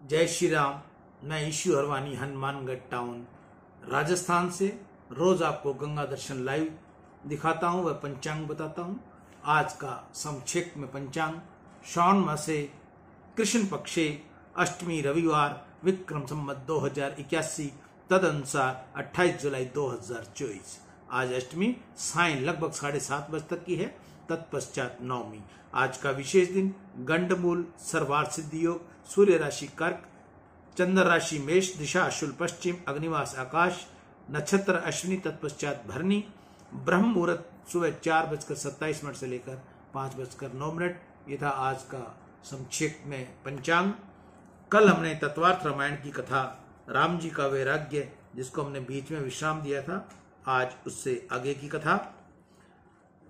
जय श्री राम। मैं issue Harwani Hanumangarh town Rajasthan से रोज आपको गंगा दर्शन लाइव दिखाता हूं व पंचांग बताता हूं। आज का संक्षेप में पंचांग श्रावण मासे कृष्ण पक्षे अष्टमी रविवार विक्रम संवत 2081 तदनुसार 28 जुलाई 2024। आज अष्टमी सायं लगभग 7:30 बजे तक की है, तत्पश्चात नवमी। आज का विशेष दिन गंडमूल, सर्वार्थ सिद्धि योग, सूर्य राशि कर्क, चंद्र राशि मेष, दिशा अश्विन पश्चिम, अग्निवास आकाश, नक्षत्र अश्विनी, तत्पश्चात भरनी, ब्रह्म मुहूर्त सुबह 4:27 से लेकर 5:09। ये था आज का संक्षेप में पंचांग। कल हमने तत्वार्थ रामायण की कथा, राम जी का वैराग्य, जिसको हमने बीच में विश्राम दिया था, आज उससे आगे की कथा।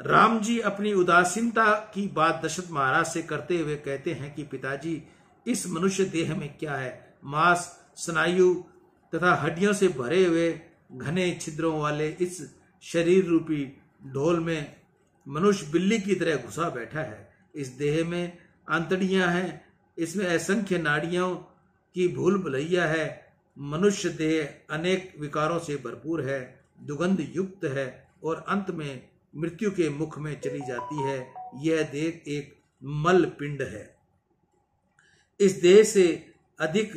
राम जी अपनी उदासीनता की बात दशरथ महाराज से करते हुए कहते हैं कि पिताजी, इस मनुष्य देह में क्या है? मांस, स्नायु तथा हड्डियों से भरे हुए घने छिद्रों वाले इस शरीर रूपी ढोल में मनुष्य बिल्ली की तरह घुसा बैठा है। इस देह में आंतड़ियां हैं, इसमें असंख्य नाड़ियों की भूल भुलैया है। मनुष्य देह अनेक विकारों से भरपूर है, दुगंध युक्त है और अंत में मृत्यु के मुख में चली जाती है। यह देह एक मल पिंड है। इस देह से अधिक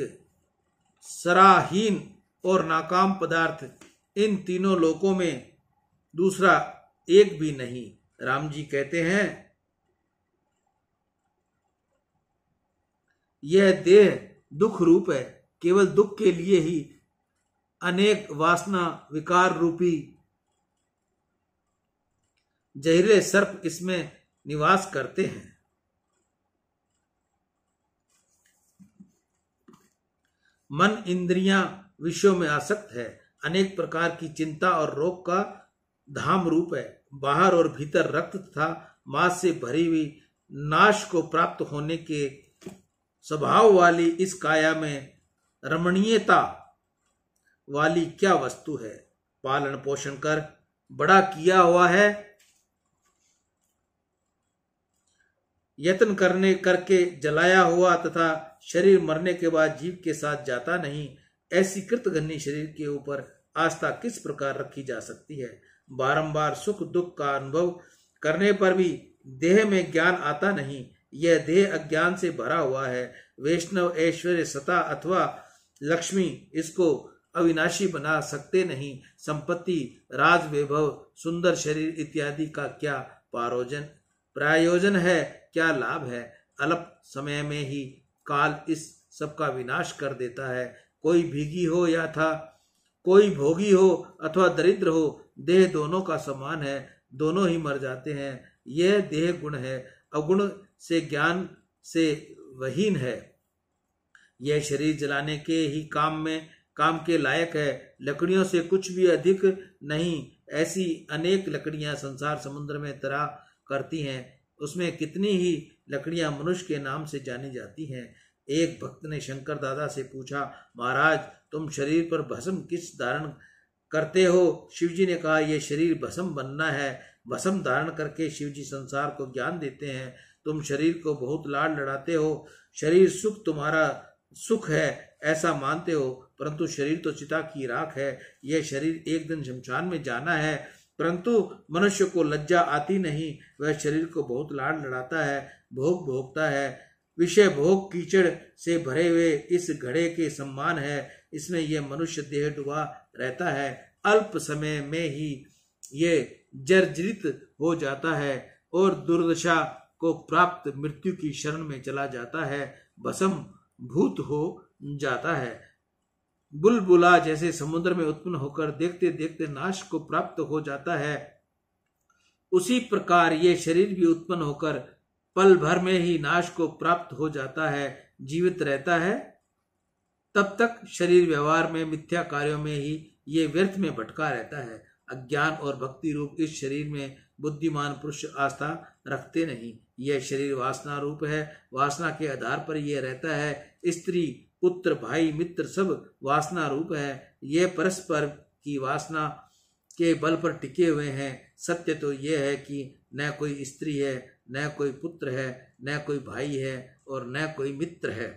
सराहीन और नाकाम पदार्थ इन तीनों लोकों में दूसरा एक भी नहीं। राम जी कहते हैं, यह देह दुख रूप है। केवल दुख के लिए ही अनेक वासना विकार रूपी जहरीले सर्प इसमें निवास करते हैं। मन, इंद्रियां विषयों में आसक्त है। अनेक प्रकार की चिंता और रोग का धाम रूप है। बाहर और भीतर रक्त तथा मांस से भरी हुई नाश को प्राप्त होने के स्वभाव वाली इस काया में रमणीयता वाली क्या वस्तु है? पालन पोषण कर बड़ा किया हुआ है, यत्न करके जलाया हुआ तथा शरीर मरने के बाद जीव के साथ जाता नहीं। ऐसी कृतघ्नी शरीर के ऊपर आस्था किस प्रकार रखी जा सकती है? बारंबार सुख दुख का अनुभव करने पर भी देह में ज्ञान आता नहीं। यह देह अज्ञान से भरा हुआ है। वैष्णव, ऐश्वर्य, सत्ता अथवा लक्ष्मी इसको अविनाशी बना सकते नहीं। संपत्ति, राज, वैभव, सुंदर शरीर इत्यादि का क्या प्रयोजन है, क्या लाभ है? अल्प समय में ही काल इस सब का विनाश कर देता है। कोई भीगी हो या था, कोई भोगी हो अथवा दरिद्र हो, देह दोनों का समान है, दोनों ही मर जाते हैं। यह देह गुण है, अवगुण से ज्ञान से वहीन है। यह शरीर जलाने के ही काम के लायक है। लकड़ियों से कुछ भी अधिक नहीं। ऐसी अनेक लकड़ियां संसार समुद्र में तरा करती हैं, उसमें कितनी ही लकड़ियां मनुष्य के नाम से जानी जाती हैं। एक भक्त ने शंकर दादा से पूछा, महाराज, तुम शरीर पर भस्म किस धारण करते हो? शिवजी ने कहा, यह शरीर भस्म बनना है। भस्म धारण करके शिवजी संसार को ज्ञान देते हैं। तुम शरीर को बहुत लाड लड़ाते हो, शरीर सुख तुम्हारा सुख है ऐसा मानते हो, परंतु शरीर तो चिता की राख है। यह शरीर एक दिन शमशान में जाना है, परंतु मनुष्य को लज्जा आती नहीं। वह शरीर को बहुत लाड लड़ाता है, भोग भोगता है। विषय भोग कीचड़ से भरे हुए इस घड़े के समान है। इसमें यह मनुष्य देह डूबा रहता है। अल्प समय में ही ये जर्जरित हो जाता है और दुर्दशा को प्राप्त मृत्यु की शरण में चला जाता है, भस्म भूत हो जाता है। बुलबुला जैसे समुद्र में उत्पन्न होकर देखते देखते नाश को प्राप्त हो जाता है, उसी प्रकार ये शरीर भी उत्पन्न होकर पल भर में ही नाश को प्राप्त हो जाता है। जीवित रहता है तब तक शरीर व्यवहार में, मिथ्या कार्यों में ही ये व्यर्थ में भटका रहता है। अज्ञान और भक्ति रूप इस शरीर में बुद्धिमान पुरुष आस्था रखते नहीं। यह शरीर वासना रूप है, वासना के आधार पर यह रहता है। स्त्री, पुत्र, भाई, मित्र सब वासना रूप है। ये परस्पर की वासना के बल पर टिके हुए हैं। सत्य तो यह है कि न कोई स्त्री है, न कोई पुत्र है, न कोई भाई है और न कोई मित्र है।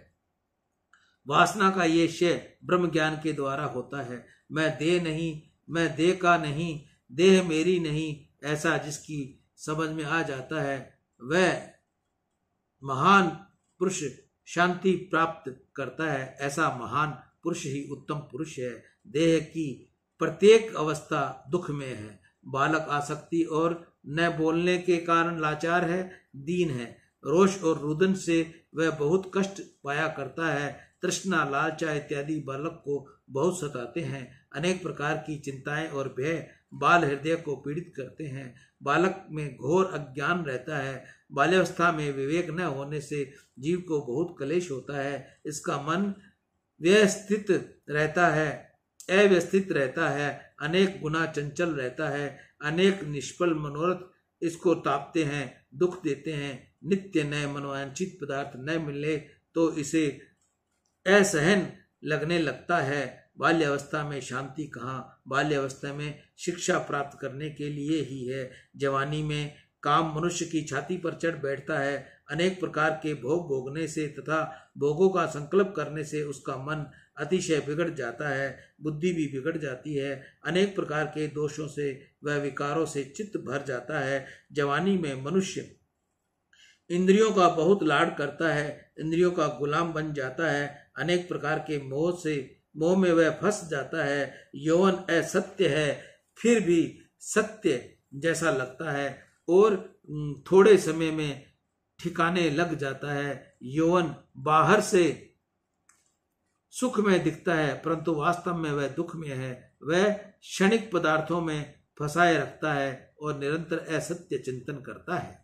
वासना का ये क्षय ब्रह्म ज्ञान के द्वारा होता है। मैं देह नहीं, मैं देह का नहीं, देह मेरी नहीं, ऐसा जिसकी समझ में आ जाता है वह महान पुरुष शांति प्राप्त करता है। ऐसा महान पुरुष ही उत्तम पुरुष है। देह की प्रत्येक अवस्था दुख में है। बालक आसक्ति और न बोलने के कारण लाचार है, दीन है। रोष और रुदन से वह बहुत कष्ट पाया करता है। तृष्णा, लालचा इत्यादि बालक को बहुत सताते हैं। अनेक प्रकार की चिंताएं और भय बाल हृदय को पीड़ित करते हैं। बालक में घोर अज्ञान रहता है। बाल्यावस्था में विवेक न होने से जीव को बहुत क्लेश होता है। इसका मन व्यवस्थित रहता है, अव्यवस्थित रहता है, अनेक गुना चंचल रहता है। अनेक निष्फल मनोरथ इसको तापते हैं, दुख देते हैं। नित्य नए मनोवांछित पदार्थ न मिले तो इसे असहन लगने लगता है। बाल्यावस्था में शांति कहाँ, बाल्यावस्था में शिक्षा प्राप्त करने के लिए ही है। जवानी में काम मनुष्य की छाती पर चढ़ बैठता है। अनेक प्रकार के भोग भोगने से तथा भोगों का संकल्प करने से उसका मन अतिशय बिगड़ जाता है, बुद्धि भी बिगड़ जाती है। अनेक प्रकार के दोषों से वह विकारों से चित्त भर जाता है। जवानी में मनुष्य इंद्रियों का बहुत लाड करता है, इंद्रियों का गुलाम बन जाता है। अनेक प्रकार के मोह में वह फंस जाता है। यौवन असत्य है, फिर भी सत्य जैसा लगता है और थोड़े समय में ठिकाने लग जाता है। यौवन बाहर से सुख में दिखता है, परंतु वास्तव में वह दुख में है। वह क्षणिक पदार्थों में फंसाए रखता है और निरंतर असत्य चिंतन करता है।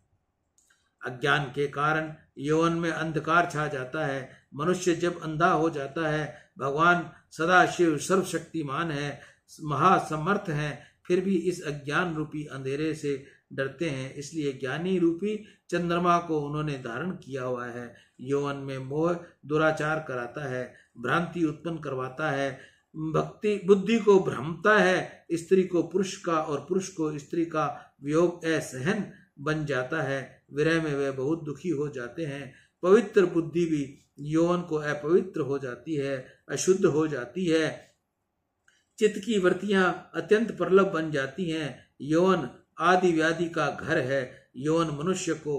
अज्ञान के कारण यौवन में अंधकार छा जाता है। मनुष्य जब अंधा हो जाता है, भगवान सदाशिव सर्वशक्तिमान है, महासमर्थ है, फिर भी इस अज्ञान रूपी अंधेरे से डरते हैं। इसलिए ज्ञानी रूपी चंद्रमा को उन्होंने धारण किया हुआ है। यौवन में मोह दुराचार कराता है, भ्रांति उत्पन्न करवाता है, भक्ति बुद्धि को भ्रमता है। स्त्री को पुरुष का और पुरुष को स्त्री का वियोग असहन बन जाता है। विरह में वे बहुत दुखी हो जाते हैं। पवित्र बुद्धि भी यौवन को अपवित्र हो जाती है, अशुद्ध हो जाती है। चित्त की वृत्तियां अत्यंत प्रलभ बन जाती हैं। यौवन आदि व्याधि का घर है। यौवन मनुष्य को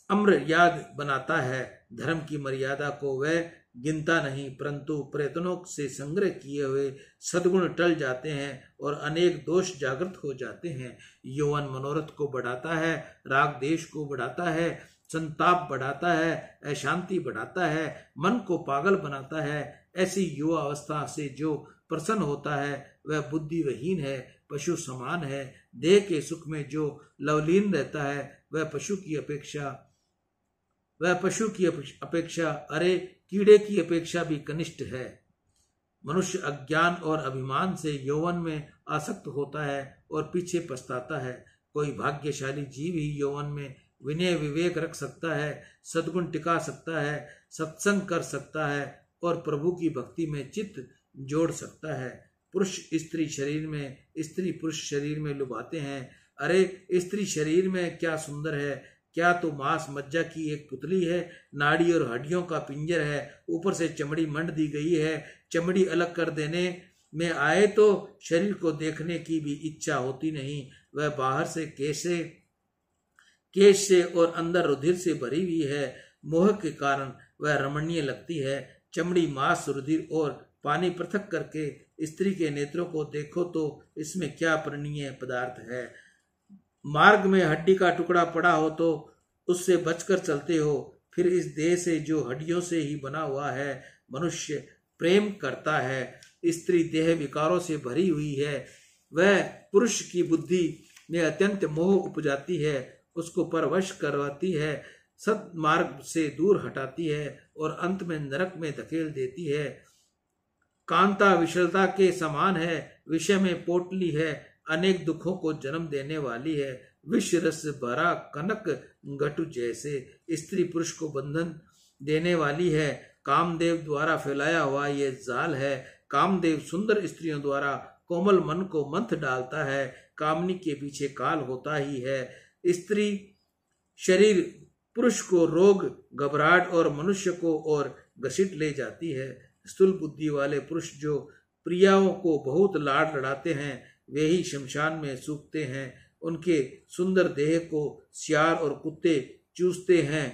अम्र याद बनाता है। धर्म की मर्यादा को वह गिनता नहीं, परंतु प्रयत्नों से संग्रह किए हुए सद्गुण टल जाते हैं और अनेक दोष जागृत हो जाते हैं। यौवन मनोरथ को बढ़ाता है, राग देश को बढ़ाता है, संताप बढ़ाता है, अशांति बढ़ाता है, मन को पागल बनाता है। ऐसी युवा अवस्था से जो प्रसन्न होता है वह बुद्धिविहीन है, पशु समान है। देह के सुख में जो लवलीन रहता है वह पशु की अपेक्षा अरे कीड़े की अपेक्षा भी कनिष्ठ है। मनुष्य अज्ञान और अभिमान से यौवन में आसक्त होता है और पीछे पछताता है। कोई भाग्यशाली जीव ही यौवन में विनय विवेक रख सकता है, सद्गुण टिका सकता है, सत्संग कर सकता है और प्रभु की भक्ति में चित्त जोड़ सकता है। पुरुष स्त्री शरीर में, स्त्री पुरुष शरीर में लुभाते हैं। अरे स्त्री शरीर में क्या सुंदर है, क्या तो मांस मज्जा की एक पुतली है, नाड़ी और हड्डियों का पिंजर है, ऊपर से चमड़ी मंड दी गई है। चमड़ी अलग कर देने में आए तो शरीर को देखने की भी इच्छा होती नहीं। वह बाहर से केश से और अंदर रुधिर से भरी हुई है। मोह के कारण वह रमणीय लगती है। चमड़ी, मांस, रुधिर और पानी पृथक करके स्त्री के नेत्रों को देखो तो इसमें क्या प्रणीय पदार्थ है। मार्ग में हड्डी का टुकड़ा पड़ा हो तो उससे बचकर चलते हो। फिर इस देह से जो हड्डियों से ही बना हुआ है मनुष्य प्रेम करता है। स्त्री देह विकारों से भरी हुई है। वह पुरुष की बुद्धि में अत्यंत मोह उपजाती है, उसको परवश करवाती है, सद्मार्ग से दूर हटाती है और अंत में नरक में धकेल देती है। कांता विशलता के समान है, विषय में पोटली है, अनेक दुखों को जन्म देने वाली है। विष रस भरा कनक घटु जैसे स्त्री पुरुष को बंधन देने वाली है। कामदेव द्वारा फैलाया हुआ ये जाल है। कामदेव सुंदर स्त्रियों द्वारा कोमल मन को मंथ डालता है। कामनी के पीछे काल होता ही है। स्त्री शरीर पुरुष को रोग, घबराहट और मनुष्य को और घसीट ले जाती है। स्थूल बुद्धि वाले पुरुष जो प्रियाओं को बहुत लाड लड़ाते हैं वे ही शमशान में सूखते हैं। उनके सुंदर देह को सियार और कुत्ते चूसते हैं।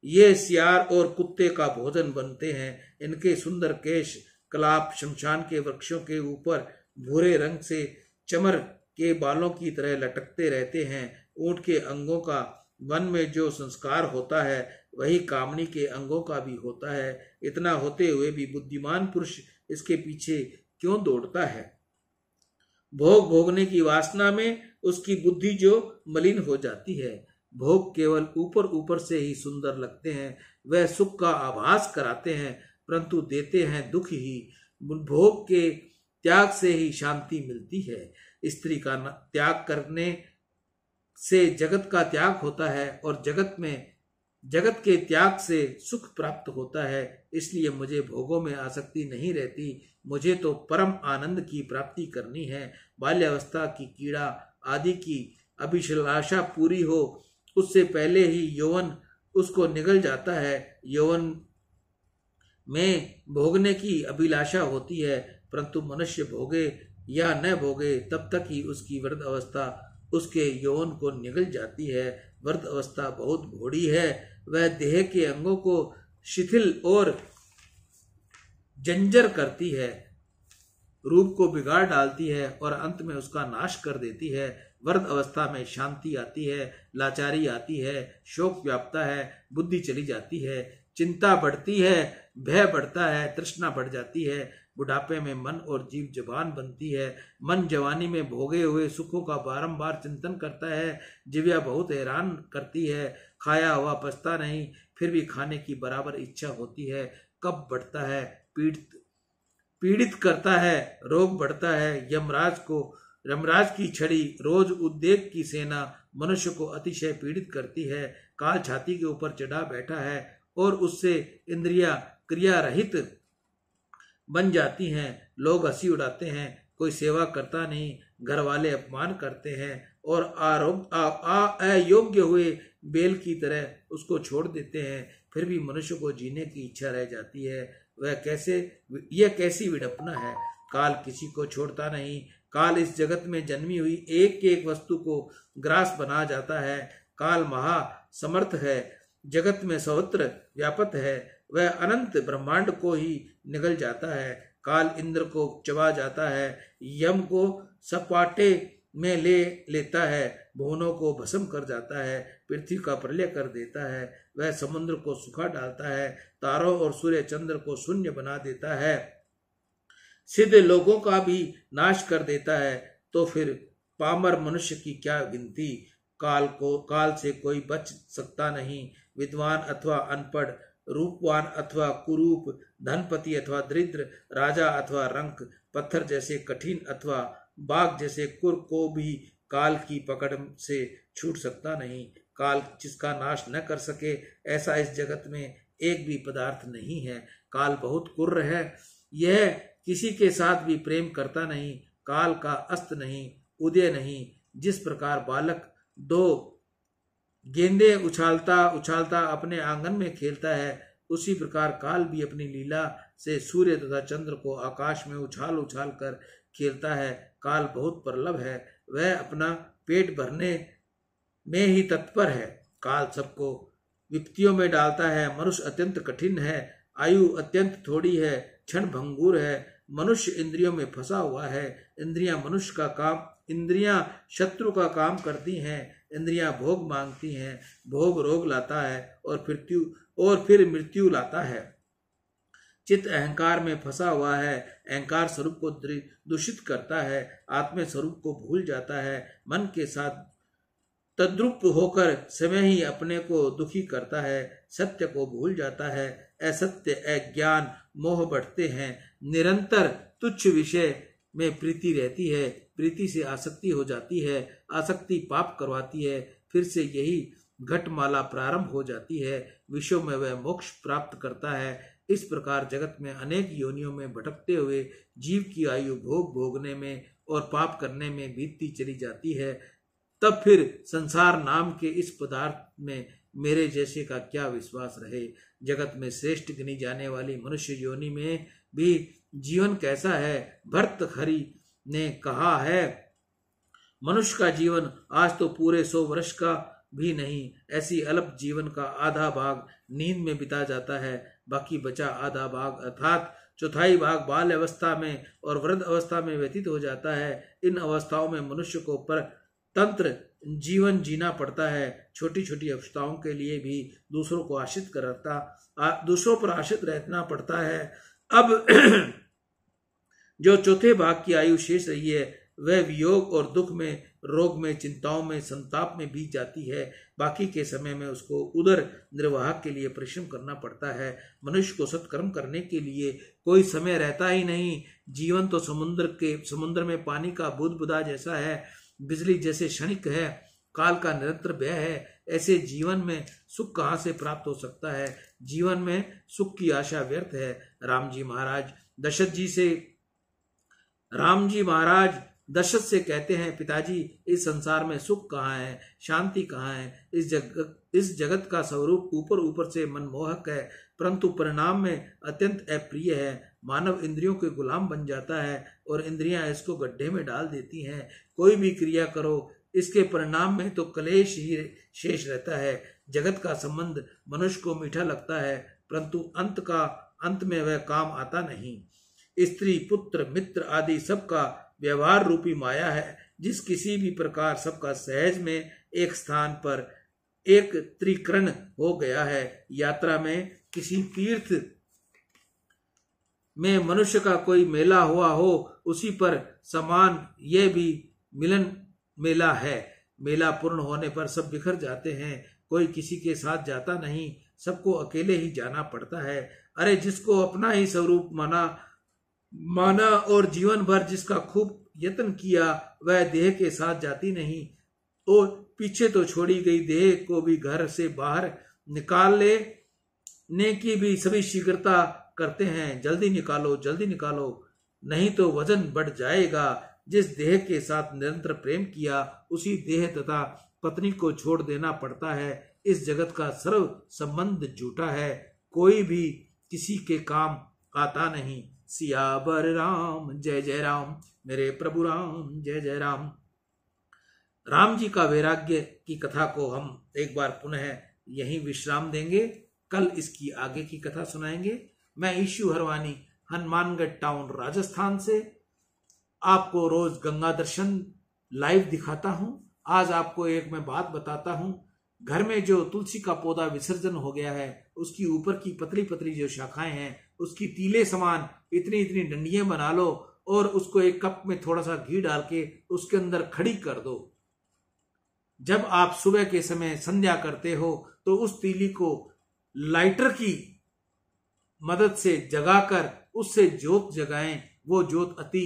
ये सियार और कुत्ते का भोजन बनते हैं। इनके सुंदर केश कलाप शमशान के वृक्षों के ऊपर भूरे रंग से चमर के बालों की तरह लटकते रहते हैं। ऊंट के अंगों का वन में जो संस्कार होता है वही कामनी के अंगों का भी होता है। इतना होते हुए भी बुद्धिमान पुरुष इसके पीछे क्यों दौड़ता है? भोग भोगने की वासना में उसकी बुद्धि जो मलिन हो जाती है। भोग केवल ऊपर ऊपर से ही सुंदर लगते हैं, वह सुख का आभास कराते हैं परंतु देते हैं दुख ही। भोग के त्याग से ही शांति मिलती है। स्त्री का त्याग करने से जगत का त्याग होता है और जगत के त्याग से सुख प्राप्त होता है। इसलिए मुझे भोगों में आसक्ति नहीं रहती। मुझे तो परम आनंद की प्राप्ति करनी है। बाल्यावस्था की कीड़ा आदि की अभिलाषा पूरी हो उससे पहले ही यौवन उसको निगल जाता है। यौवन में भोगने की अभिलाषा होती है परंतु मनुष्य भोगे या न भोगे तब तक ही उसकी वृद्ध अवस्था उसके यौवन को निगल जाती है। वृद्ध अवस्था बहुत घोड़ी है, वह देह के अंगों को शिथिल और जंजर करती है, रूप को बिगाड़ डालती है और अंत में उसका नाश कर देती है। वृद्ध अवस्था में शांति आती है, लाचारी आती है, शोक व्यापता है, बुद्धि चली जाती है, चिंता बढ़ती है, भय बढ़ता है, तृष्णा बढ़ जाती है। बुढ़ापे में मन और जीव जबान बनती है। मन जवानी में भोगे हुए सुखों का बारंबार चिंतन करता है। जिव्या बहुत हैरान करती है, खाया हुआ पछता नहीं, फिर भी खाने की बराबर इच्छा होती है। कब बढ़ता है, पीड़ित करता है, रोग बढ़ता है। यमराज की छड़ी रोज उद्वेग की सेना मनुष्य को अतिशय पीड़ित करती है। काल छाती के ऊपर चढ़ा बैठा है और उससे इंद्रियां क्रिया रहित बन जाती हैं। लोग हंसी उड़ाते हैं, कोई सेवा करता नहीं, घर वाले अपमान करते हैं और अयोग्य हुए बेल की तरह उसको छोड़ देते हैं। फिर भी मनुष्य को जीने की इच्छा रह जाती है। यह कैसी विडंबना है? काल किसी को छोड़ता नहीं। काल इस जगत में जन्मी हुई एक एक वस्तु को ग्रास बना जाता है। काल महा समर्थ है, जगत में सर्वत्र व्यापक है, वह अनंत ब्रह्मांड को ही निगल जाता है। काल इंद्र को चबा जाता है, यम को सपाटे में ले लेता है, भुवनों को भस्म कर जाता है, पृथ्वी का प्रलय कर देता है, वह समुद्र को सुखा डालता है, तारों और सूर्य चंद्र को शून्य बना देता है, सिद्ध लोगों का भी नाश कर देता है। तो फिर पामर मनुष्य की क्या गिनती? काल से कोई बच सकता नहीं। विद्वान अथवा अनपढ़, रूपवान अथवा कुरूप, धनपति अथवा दरिद्र, राजा अथवा रंक, पत्थर जैसे कठिन अथवा बाघ जैसे कुर को भी काल की पकड़ से छूट सकता नहीं। काल जिसका नाश न कर सके ऐसा इस जगत में एक भी पदार्थ नहीं है। काल बहुत कुर्र है, यह किसी के साथ भी प्रेम करता नहीं। काल का अस्त नहीं, उदय नहीं। जिस प्रकार बालक दो गेंदे उछालता उछालता अपने आंगन में खेलता है, उसी प्रकार काल भी अपनी लीला से सूर्य तथा चंद्र को आकाश में उछाल उछाल कर खेलता है। काल बहुत प्रबल है, वह अपना पेट भरने में ही तत्पर है। काल सबको विपत्तियों में डालता है। मनुष्य अत्यंत कठिन है, आयु अत्यंत थोड़ी है, क्षण भंगुर है, मनुष्य इंद्रियों में फंसा हुआ है। इंद्रियां शत्रु का काम करती हैं। इंद्रियां भोग मांगती हैं, भोग रोग लाता है और फिर मृत्यु लाता है। चित्त अहंकार में फंसा हुआ है, अहंकार स्वरूप को दूषित करता है, आत्म स्वरूप को भूल जाता है, मन के साथ तद्रुप होकर समय ही अपने को दुखी करता है, सत्य को भूल जाता है, असत्य अज्ञान मोह बढ़ते हैं, निरंतर तुच्छ विषय में प्रीति रहती है, प्रीति से आसक्ति हो जाती है, आसक्ति पाप करवाती है, फिर से यही घटमाला प्रारंभ हो जाती है, विश्व में वह मोक्ष प्राप्त करता है। इस प्रकार जगत में अनेक योनियों में भटकते हुए जीव की आयु भोग भोगने में और पाप करने में बीतती चली जाती है। तब फिर संसार नाम के इस पदार्थ में मेरे जैसे का क्या विश्वास रहे। जगत में श्रेष्ठ गिनी जाने वाली मनुष्य योनि में भी जीवन कैसा है। भर्तृहरि ने कहा है, मनुष्य का जीवन आज तो पूरे 100 वर्ष का भी नहीं, ऐसी अल्प जीवन का आधा भाग नींद में बिता जाता है, बाकी बचा आधा भाग अर्थात चौथाई भाग बाल अवस्था में और वृद्ध अवस्था में व्यतीत हो जाता है। इन अवस्थाओं में मनुष्य को परतंत्र जीवन जीना पड़ता है। छोटी छोटी अवस्थाओं के लिए भी दूसरों पर आश्रित रहना पड़ता है। अब जो चौथे भाग की आयु शेष रही है वह वियोग और दुख में, रोग में, चिंताओं में, संताप में बीत जाती है। बाकी के समय में उसको उदर निर्वाह के लिए परिश्रम करना पड़ता है। मनुष्य को सत्कर्म करने के लिए कोई समय रहता ही नहीं। जीवन तो समुद्र में पानी का बुदबुदा जैसा है, बिजली जैसे क्षणिक है, काल का निरंतर व्यय है। ऐसे जीवन में सुख कहाँ से प्राप्त हो सकता है। जीवन में सुख की आशा व्यर्थ है। राम जी महाराज दशरथ से कहते हैं, पिताजी इस संसार में सुख कहाँ है, शांति कहाँ है। इस जगत का स्वरूप ऊपर ऊपर से मनमोहक है, परंतु परिणाम में अत्यंत अप्रिय है। मानव इंद्रियों के गुलाम बन जाता है और इंद्रियां इसको गड्ढे में डाल देती हैं। कोई भी क्रिया करो, इसके परिणाम में तो क्लेश ही शेष रहता है। जगत का संबंध मनुष्य को मीठा लगता है, परंतु अंत में वह काम आता नहीं। स्त्री, पुत्र, मित्र आदि सबका व्यवहार रूपी माया है, जिस किसी भी प्रकार सबका सहज में एक स्थान पर एक त्रिकरण हो गया है। यात्रा में किसी तीर्थ में मनुष्य का कोई मेला हुआ हो, उसी पर समान यह भी मिलन मेला है। मेला पूर्ण होने पर सब बिखर जाते हैं, कोई किसी के साथ जाता नहीं, सबको अकेले ही जाना पड़ता है। अरे जिसको अपना ही स्वरूप माना और जीवन भर जिसका खूब यत्न किया, वह देह के साथ जाती नहीं और पीछे तो छोड़ी गई देह को भी घर से बाहर निकालने की भी सभी शीघ्रता करते हैं। जल्दी निकालो, नहीं तो वजन बढ़ जाएगा। जिस देह के साथ निरंतर प्रेम किया, उसी देह तथा पत्नी को छोड़ देना पड़ता है। इस जगत का सर्व संबंध झूठा है, कोई भी किसी के काम आता नहीं। सियावर राम जय जय राम, मेरे प्रभु राम जय जय राम। राम जी का वैराग्य की कथा को हम एक बार पुनः यहीं विश्राम देंगे। कल इसकी आगे की कथा सुनाएंगे। मैं ईशु हरवानी, हनुमानगढ़ टाउन, राजस्थान से आपको रोज गंगा दर्शन लाइव दिखाता हूं। आज आपको एक मैं बात बताता हूं। घर में जो तुलसी का पौधा विसर्जन हो गया है, उसकी ऊपर की पतली पतली जो शाखाएं हैं, उसकी तीले समान इतनी इतनी डंडियां बना लो और उसको एक कप में थोड़ा सा घी डाल के उसके अंदर खड़ी कर दो। जब आप सुबह के समय संध्या करते हो तो उस तीली को लाइटर की मदद से जगाकर उससे ज्योत जगाएं, वो ज्योत अति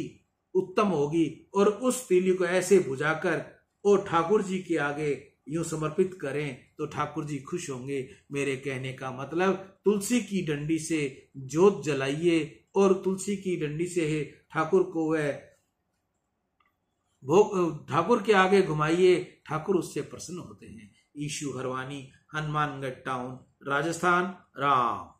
उत्तम होगी। और उस तीली को ऐसे बुझाकर और ठाकुर जी के आगे यूं समर्पित करें तो ठाकुर जी खुश होंगे। मेरे कहने का मतलब, तुलसी की डंडी से ज्योत जलाइए और तुलसी की डंडी से ठाकुर को वह ठाकुर के आगे घुमाइए, ठाकुर उससे प्रसन्न होते हैं। ईशु हरवानी, हनुमानगढ़ टाउन, राजस्थान। राम।